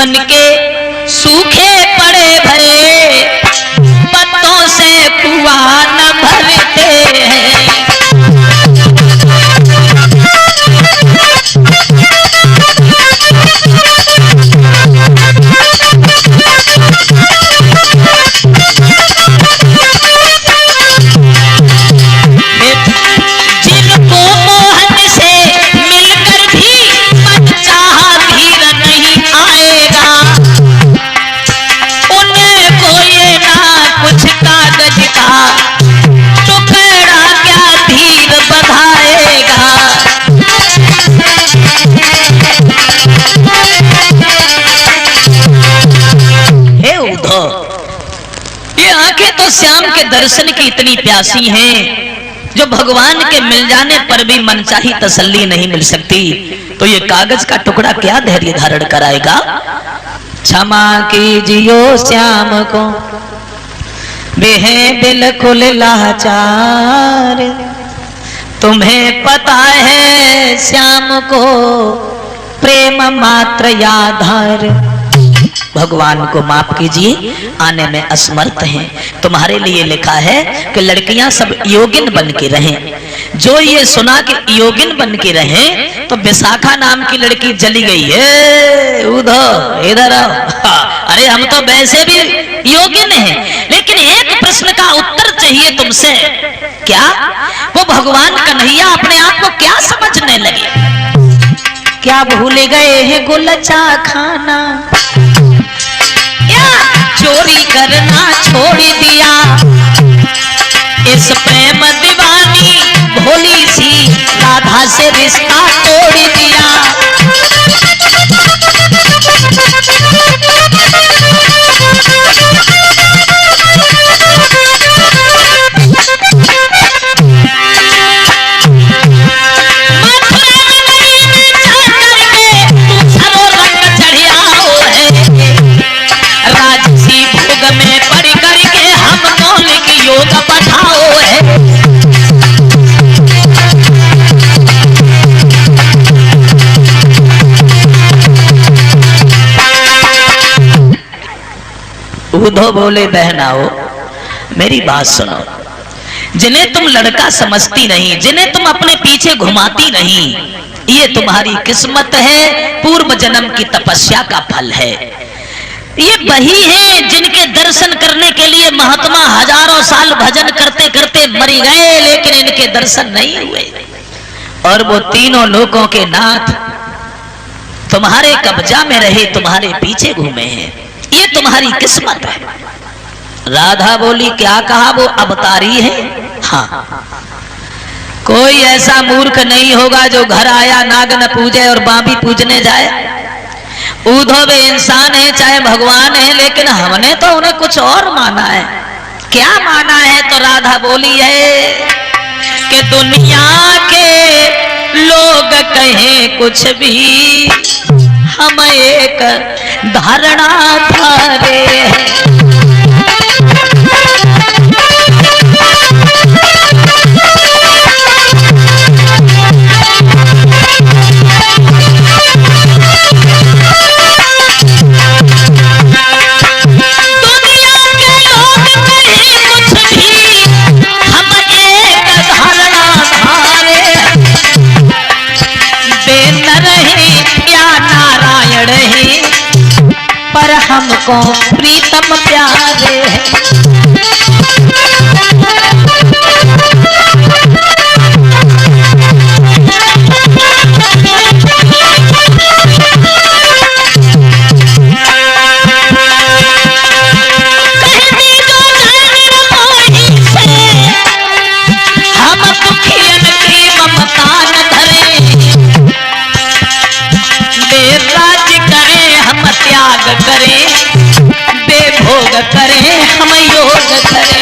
मन के सूखे पड़े भरे, पत्तों से कुआं न भरते हैं। जिनको मोहन से मिलकर भी मनचाहा धीर नहीं आएगा, उनको ये ना कुछ कागज का टुकड़ा क्या धीर बधाएगा। हे उद्धव, ये आंखें तो श्याम के दर्शन की इतनी प्यासी हैं जो भगवान के मिल जाने पर भी मनचाही तसल्ली नहीं मिल सकती, तो ये कागज का टुकड़ा क्या धैर्य धारण कराएगा। क्षमा कीजियो श्याम को वे हैं बिल्कुल लाचार, तुम्हें पता है श्याम को प्रेम मात्र आधार। भगवान को माफ कीजिए, आने में असमर्थ हैं। तुम्हारे लिए लिखा है कि लड़कियां सब योगिन बन के रहें। जो ये सुना कि योगिन बन के रहें, तो विशाखा नाम की लड़की चली गई है। उधर इधर आओ, अरे हम तो वैसे भी योगिन हैं, लेकिन एक प्रश्न का उत्तर चाहिए तुमसे। क्या वो भगवान कन्हैया अपने आप को क्या समझने लगे? क्या भूल गए हैं गुलचा खाना, या चोरी करना छोड़ दिया? इस प्रेम दीवानी भोली सी राधा से रिश्ता तोड़ दिया। में पढ़ करके हम मौलिक योग पढ़ाओ है। उद्धव बोले बहनाओ मेरी बात सुनो, जिन्हें तुम लड़का समझती नहीं, जिन्हें तुम अपने पीछे घुमाती नहीं, ये तुम्हारी किस्मत है, पूर्व जन्म की तपस्या का फल है। ये वही है जिनके दर्शन करने के लिए महात्मा हजारों साल भजन करते करते मर गए, लेकिन इनके दर्शन नहीं हुए। और वो तीनों लोगों के नाथ तुम्हारे कब्जा में रहे, तुम्हारे पीछे घूमे हैं। ये तुम्हारी किस्मत है। राधा बोली क्या कहा? वो अवतारी है। हाँ, कोई ऐसा मूर्ख नहीं होगा जो घर आया नाग न पूजे और बाबी पूजने जाए। उद्धव इंसान है चाहे भगवान है, लेकिन हमने तो उन्हें कुछ और माना है। क्या माना है? तो राधा बोली है कि दुनिया के लोग कहें कुछ भी, हम एक धारणा धारे हैं। पर हमको प्रीतम प्यारे हैं। हम दुखियन की ममता न धरे, बेराज करें हम त्याग करें, बेभोग करें हम योग करें।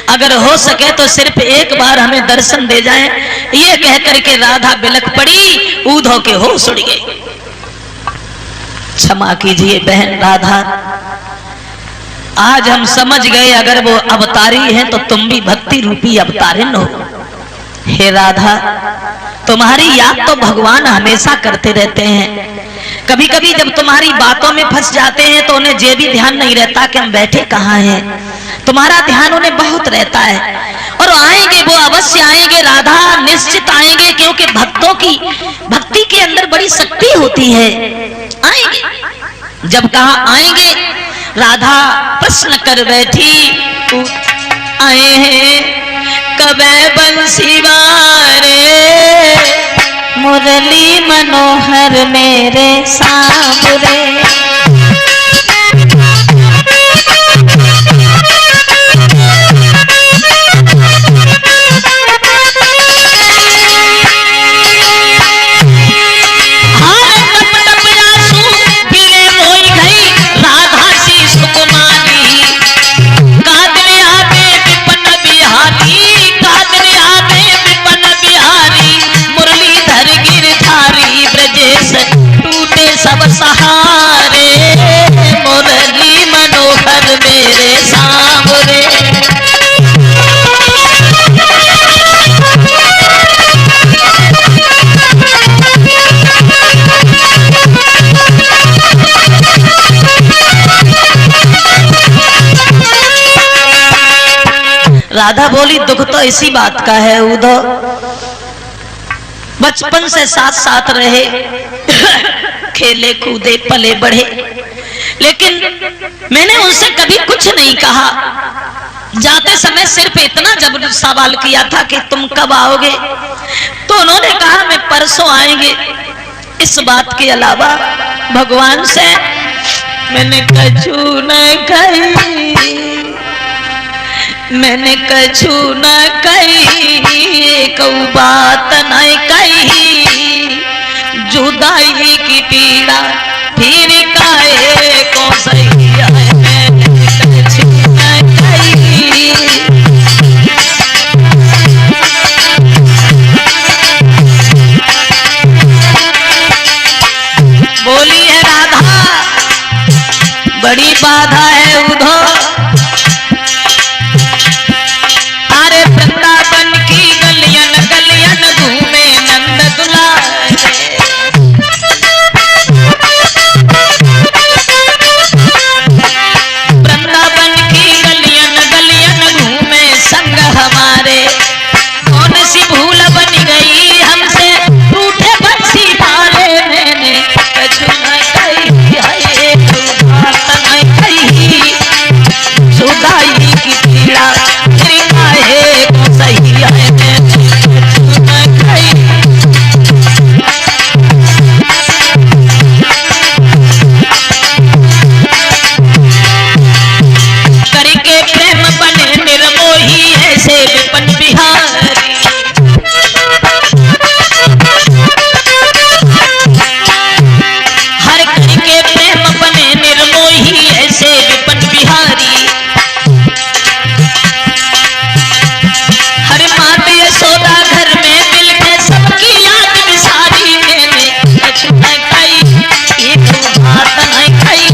अगर हो सके तो सिर्फ एक बार हमें दर्शन दे जाएं, ये कह करके राधा बिलख पड़ी। उद्धव के होश उड़ गए। क्षमा कीजिए बहन राधा, आज हम समझ गए अगर वो अवतारी है तो तुम भी भक्ति रूपी अवतारिण हो। हे राधा, तुम्हारी याद तो भगवान हमेशा करते रहते हैं। कभी कभी जब तुम्हारी बातों में फंस जाते हैं तो उन्हें ये भी ध्यान नहीं रहता कि हम बैठे कहाँ हैं। तुम्हारा ध्यान उन्हें बहुत रहता है और आएंगे, वो अवश्य आएंगे राधा, निश्चित आएंगे, क्योंकि भक्तों की भक्ति के अंदर बड़ी शक्ति होती है। आएंगे। जब कहा आएंगे, राधा प्रश्न कर बैठी, आए हैं कबे बंसी वारे, मुरली मनोहर मेरे सांवरे। सब सहारे, मुरली मनोहर मेरे सांवरे। राधा बोली, दुख तो इसी बात का है उद्धव, बचपन से साथ साथ रहे, खेले कूदे पले बढ़े, लेकिन मैंने उनसे कभी कुछ नहीं कहा। जाते समय सिर्फ इतना जब सवाल किया था कि तुम कब आओगे, तो उन्होंने कहा मैं परसों आएंगे। इस बात के अलावा भगवान से मैंने कछु न कही, मैंने कछु न कही, कोई बात नहीं कही, जुदाई की पीड़ा फिर काहे को सही है, मैंने कछु न कही। बोली है राधा, बड़ी बाधा है उधर, अरे वृंदावन की गलियन गलियन घूमे नंद दुलारे। वृंदावन की गलियन गलियन घूमे संग हमारे, कौन सी भूल बन गई हमसे रूठे बंसी वाले, मैंने कछु न कही है, बात नहीं कही, जुदाई की पीड़ा फिर काहे को सही है, मैंने कछु न कही। करके प्रेम बने निर्मोही ऐसे विपन बिहारी, हर करके प्रेम बने निर्मोही ऐसे विपन बिहारी। हर मात यशोदा घर में मिल के सबकी याद बिसारी, मैंने कछु न कही, एक बात नहीं कही,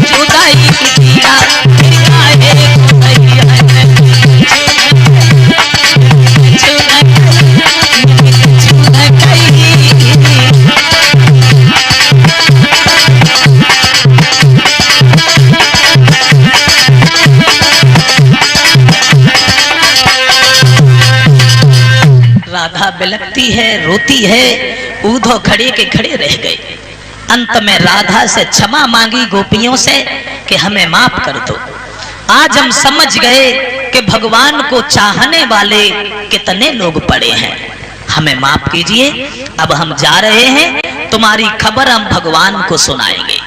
जुदाई की पीड़ा फिर काहे को सही है, मैंने कछु न कही। राधा बिलखती है, रोती है, उद्धव खड़े के खड़े रह गए। अंत में राधा से क्षमा मांगी गोपियों से कि हमें माफ कर दो। आज हम समझ गए कि भगवान को चाहने वाले कितने लोग पड़े हैं, हमें माफ कीजिए। अब हम जा रहे हैं, तुम्हारी खबर हम भगवान को सुनाएंगे।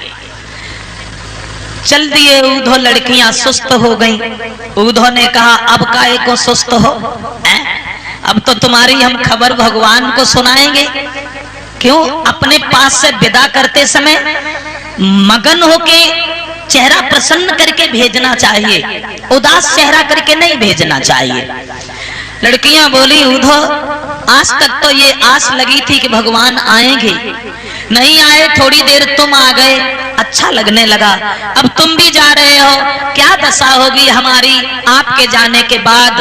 चल दिए उद्धव, लड़कियां सुस्त हो गईं। उद्धव ने कहा अब काहे को सुस्त हो, अब तो तुम्हारी हम खबर भगवान को सुनाएंगे। क्यों? अपने पास से विदा करते समय मगन होके चेहरा प्रसन्न करके भेजना चाहिए, उदास चेहरा करके नहीं भेजना चाहिए। लड़कियां बोली उद्धव, आज तक तो ये आस लगी थी कि भगवान आएंगे, नहीं आए, थोड़ी देर तुम आ गए, अच्छा लगने लगा। अब तुम भी जा रहे हो, क्या दशा होगी हमारी आपके जाने के बाद।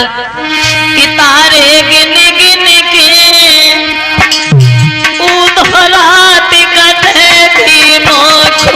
तारे गिन गिन के उधरात कटे तीनों छू।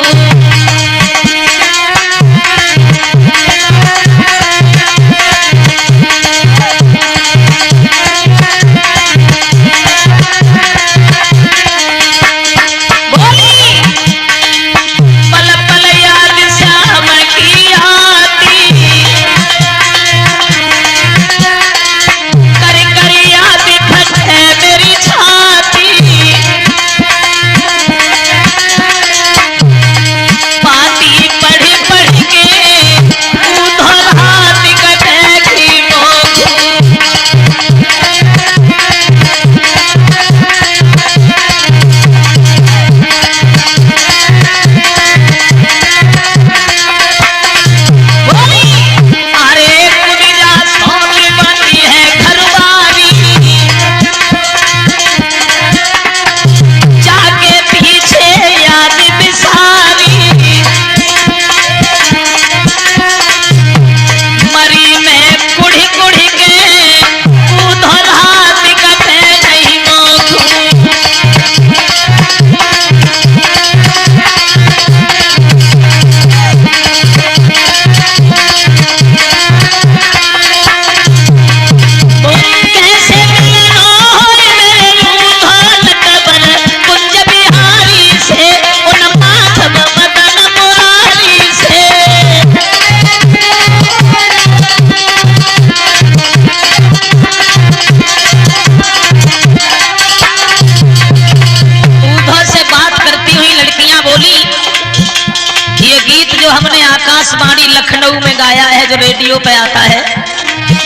आकाशवाणी लखनऊ में गाया है, जो रेडियो पे आता है।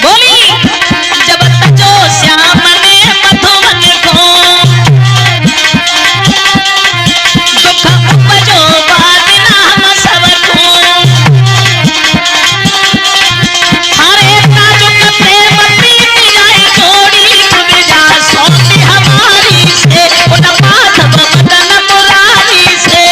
बोली जब तजो श्याम ने मधुवन को दुख उपजो बादना हम सबको। हरे ताजुक प्रेम प्रीति जाए जोड़ी खुद जा सोती हमारी से उन माधव मदन मुरारी से।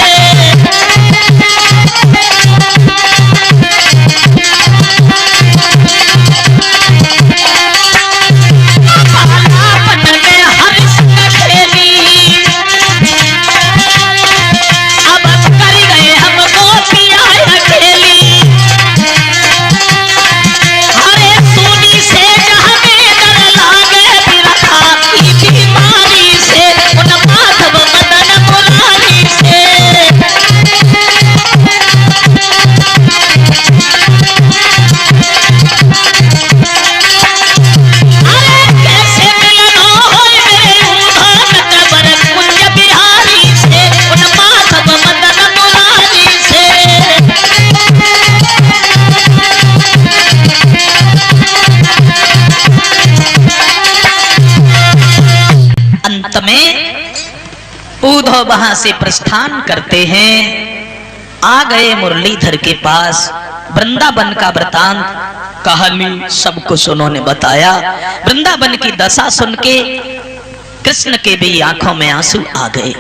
उद्धव वहां से प्रस्थान करते हैं, आ गए मुरलीधर के पास। वृंदावन का वृतांत कहानी सब कुछ उन्होंने बताया। वृंदावन की दशा सुन के कृष्ण के भी आंखों में आंसू आ गए।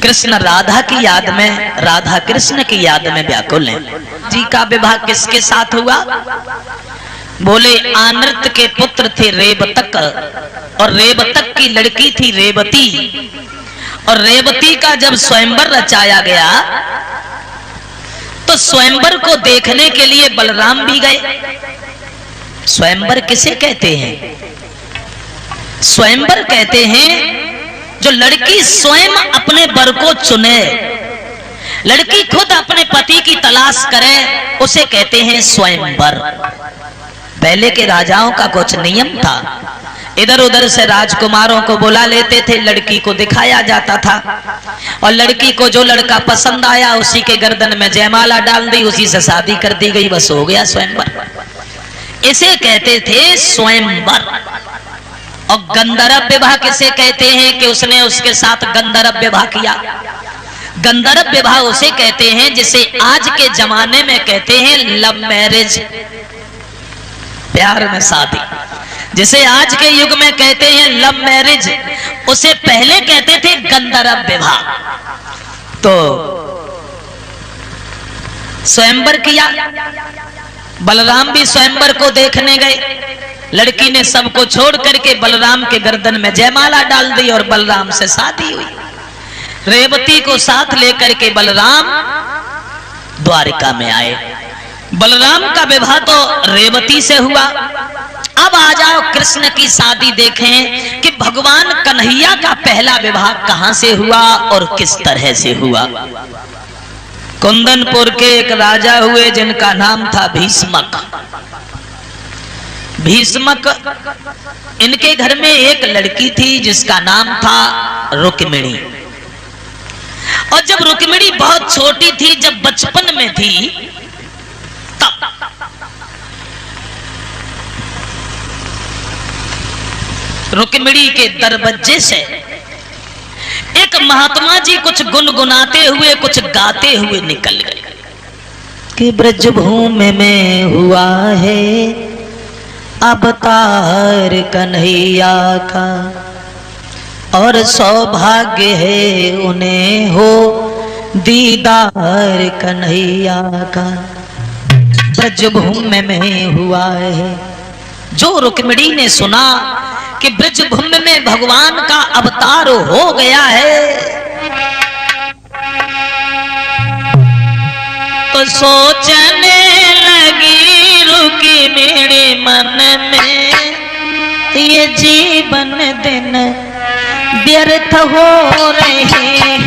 कृष्ण राधा की याद में, राधा कृष्ण की याद में व्याकुल हैं। जी का विवाह किसके साथ हुआ? बोले आनृत के पुत्र थे रेवतक, और रेवतक की लड़की थी रेवती। और रेवती का जब स्वयंवर रचाया गया तो स्वयंवर को देखने के लिए बलराम भी गए। स्वयंवर किसे कहते हैं? स्वयंवर कहते हैं जो लड़की स्वयं अपने वर को चुने, लड़की खुद अपने पति की तलाश करे, उसे कहते हैं स्वयंवर। पहले के राजाओं का कुछ नियम था, इधर उधर से राजकुमारों को बुला लेते थे, लड़की को दिखाया जाता था, और लड़की को जो लड़का पसंद आया उसी के गर्दन में जयमाला डाल दी, उसी से शादी कर दी गई, बस हो गया स्वयंवर। इसे कहते थे स्वयंवर। और गंधर्व विवाह किसे कहते हैं कि उसने उसके साथ गंधर्व विवाह किया? गंधर्व विवाह उसे कहते हैं जिसे आज के जमाने में कहते हैं लव मैरिज, प्यार में शादी। जिसे आज के युग में कहते हैं लव मैरिज, उसे पहले कहते थे गंधर्व विवाह। तो स्वयंवर किया। बलराम भी स्वयंवर को देखने गए। लड़की ने सबको छोड़ करके बलराम के गर्दन में जयमाला डाल दी और बलराम से शादी हुई। रेवती को साथ लेकर के बलराम द्वारिका में आए। बलराम का विवाह तो रेवती से हुआ। अब आ जाओ कृष्ण की शादी देखें कि भगवान कन्हैया का पहला विवाह कहां से हुआ और किस तरह से हुआ। कुंदनपुर के एक राजा हुए जिनका नाम था भीष्मक। भीष्मक, इनके घर में एक लड़की थी जिसका नाम था रुक्मिणी। और जब रुक्मिणी बहुत छोटी थी, जब बचपन में थी, तब रुक्मिणी के दरवाजे से एक महात्मा जी कुछ गुनगुनाते हुए, कुछ गाते हुए निकल गए कि ब्रजभूमि में हुआ है अवतार कन्हैया का, और सौभाग्य है उन्हें हो दीदार कन्हैया का। ब्रजभूमि में हुआ है। जो रुक्मिणी ने सुना कि ब्रजभूमि में भगवान का अवतार हो गया है, तो सोचने लगी रुक्मिणी मन में, ये जीवन दिन व्यर्थ हो रहे हैं।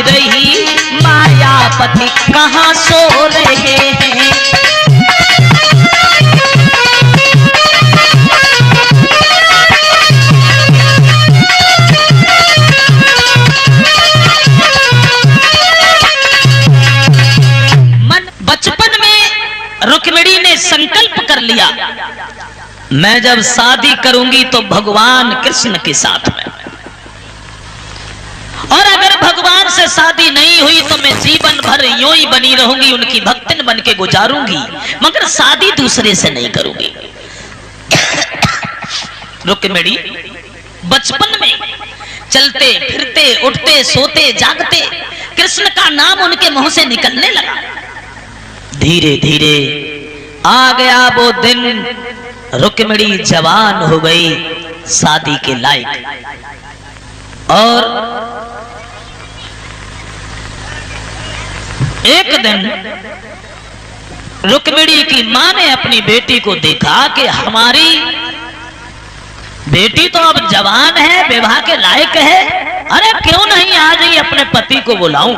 रही मायापति कहाँ सो रहे हैं। बचपन में रुक्मिणी ने संकल्प कर लिया, मैं जब शादी करूंगी तो भगवान कृष्ण के साथ में, और अगर भगवान से शादी नहीं हुई तो मैं जीवन भर यूं ही बनी रहूंगी, उनकी भक्तन बन के गुजारूंगी, मगर शादी दूसरे से नहीं करूंगी। रुक्मिणी बचपन में चलते फिरते, उठते, सोते, जागते कृष्ण का नाम उनके मुंह से निकलने लगा। धीरे धीरे आ गया वो दिन, रुक्मिणी जवान हो गई, शादी के लायक। और एक दिन रुक्मिणी की मां ने अपनी बेटी को देखा कि हमारी बेटी तो अब जवान है, विवाह के लायक है, अरे क्यों नहीं आज ही अपने पति को बुलाऊं।